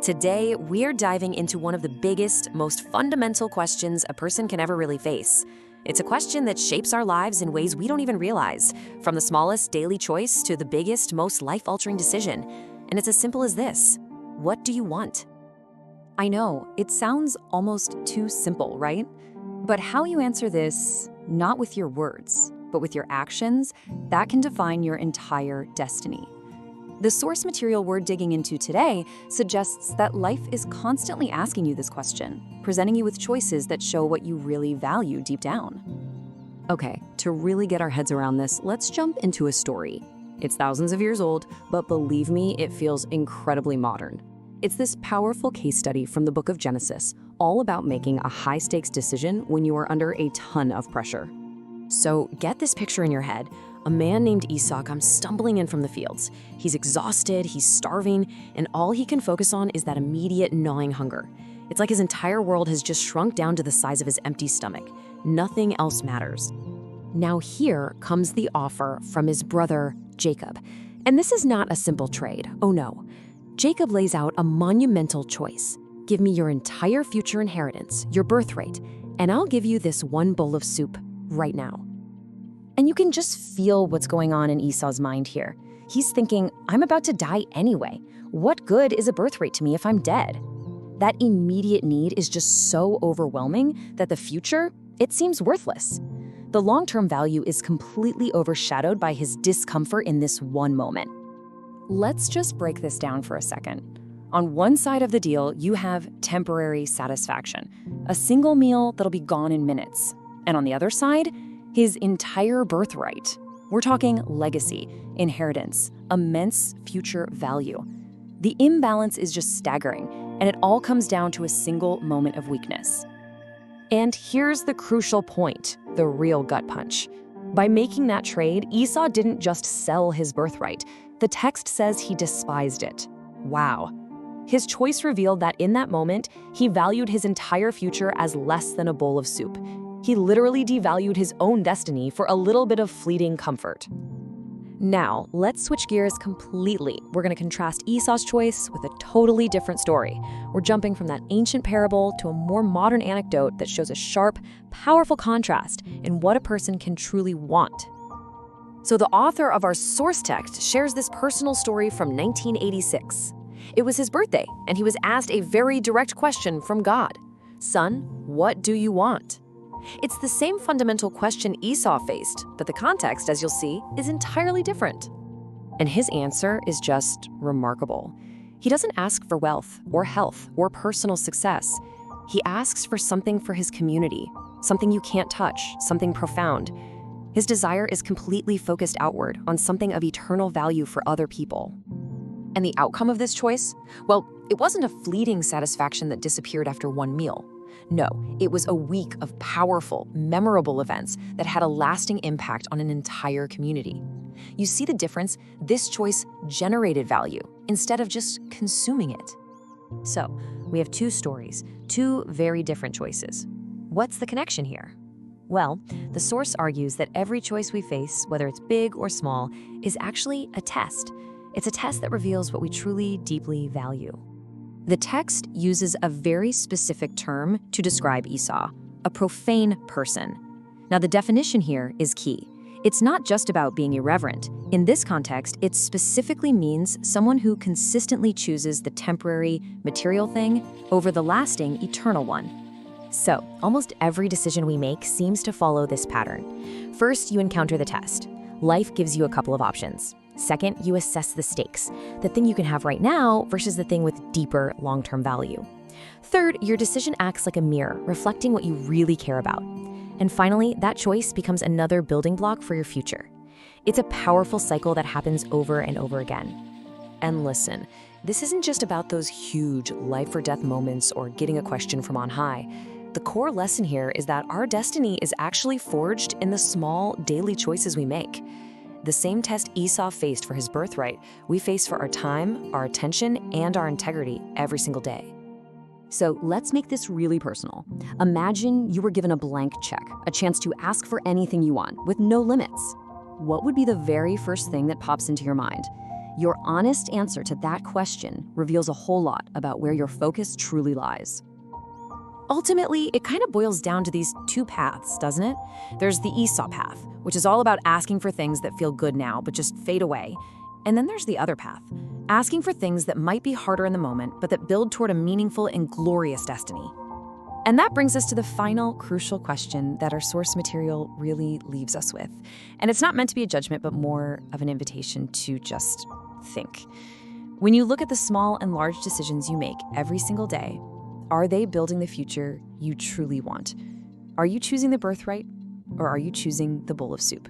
Today, we're diving into one of the biggest, most fundamental questions a person can ever really face. It's a question that shapes our lives in ways we don't even realize, from the smallest daily choice to the biggest, most life-altering decision. And it's as simple as this: what do you want? I know, it sounds almost too simple, right? But how you answer this, not with your words, but with your actions, that can define your entire destiny. The source material we're digging into today suggests that life is constantly asking you this question, presenting you with choices that show what you really value deep down. Okay, to really get our heads around this, let's jump into a story. It's thousands of years old, but believe me, it feels incredibly modern. It's this powerful case study from the book of Genesis, all about making a high-stakes decision when you are under a ton of pressure. So get this picture in your head. A man named Esau comes stumbling in from the fields. He's exhausted, he's starving, and all he can focus on is that immediate gnawing hunger. It's like his entire world has just shrunk down to the size of his empty stomach. Nothing else matters. Now here comes the offer from his brother, Jacob. And this is not a simple trade, oh no. Jacob lays out a monumental choice. Give me your entire future inheritance, your birthright, and I'll give you this one bowl of soup right now. And you can just feel what's going on in Esau's mind here. He's thinking, I'm about to die anyway. What good is a birthright to me if I'm dead? That immediate need is just so overwhelming that the future, it seems worthless. The long-term value is completely overshadowed by his discomfort in this one moment. Let's just break this down for a second. On one side of the deal, you have temporary satisfaction, a single meal that'll be gone in minutes. And on the other side, his entire birthright. We're talking legacy, inheritance, immense future value. The imbalance is just staggering, and it all comes down to a single moment of weakness. And here's the crucial point, the real gut punch. By making that trade, Esau didn't just sell his birthright. The text says he despised it. Wow. His choice revealed that in that moment, he valued his entire future as less than a bowl of soup. He literally devalued his own destiny for a little bit of fleeting comfort. Now, let's switch gears completely. We're going to contrast Esau's choice with a totally different story. We're jumping from that ancient parable to a more modern anecdote that shows a sharp, powerful contrast in what a person can truly want. So the author of our source text shares this personal story from 1986. It was his birthday, and he was asked a very direct question from God. Son, what do you want? It's the same fundamental question Esau faced, but the context, as you'll see, is entirely different. And his answer is just remarkable. He doesn't ask for wealth or health or personal success. He asks for something for his community, something you can't touch, something profound. His desire is completely focused outward on something of eternal value for other people. And the outcome of this choice? Well, it wasn't a fleeting satisfaction that disappeared after one meal. No, it was a week of powerful, memorable events that had a lasting impact on an entire community. You see the difference? This choice generated value instead of just consuming it. So, we have two stories, two very different choices. What's the connection here? Well, the source argues that every choice we face, whether it's big or small, is actually a test. It's a test that reveals what we truly, deeply value. The text uses a very specific term to describe Esau, a profane person. Now, the definition here is key. It's not just about being irreverent. In this context, it specifically means someone who consistently chooses the temporary, material thing over the lasting, eternal one. So, almost every decision we make seems to follow this pattern. First, you encounter the test. Life gives you a couple of options. Second, you assess the stakes, the thing you can have right now versus the thing with deeper long-term value. Third, your decision acts like a mirror, reflecting what you really care about. And finally, that choice becomes another building block for your future. It's a powerful cycle that happens over and over again. And listen, this isn't just about those huge life or death moments or getting a question from on high. The core lesson here is that our destiny is actually forged in the small daily choices we make. The same test Esau faced for his birthright, we face for our time, our attention, and our integrity every single day. So let's make this really personal. Imagine you were given a blank check, a chance to ask for anything you want with no limits. What would be the very first thing that pops into your mind? Your honest answer to that question reveals a whole lot about where your focus truly lies. Ultimately, it kind of boils down to these two paths, doesn't it? There's the Esau path, which is all about asking for things that feel good now but just fade away. And then there's the other path, asking for things that might be harder in the moment but that build toward a meaningful and glorious destiny. And that brings us to the final crucial question that our source material really leaves us with. And it's not meant to be a judgment, but more of an invitation to just think. When you look at the small and large decisions you make every single day, are they building the future you truly want? Are you choosing the birthright, or are you choosing the bowl of soup?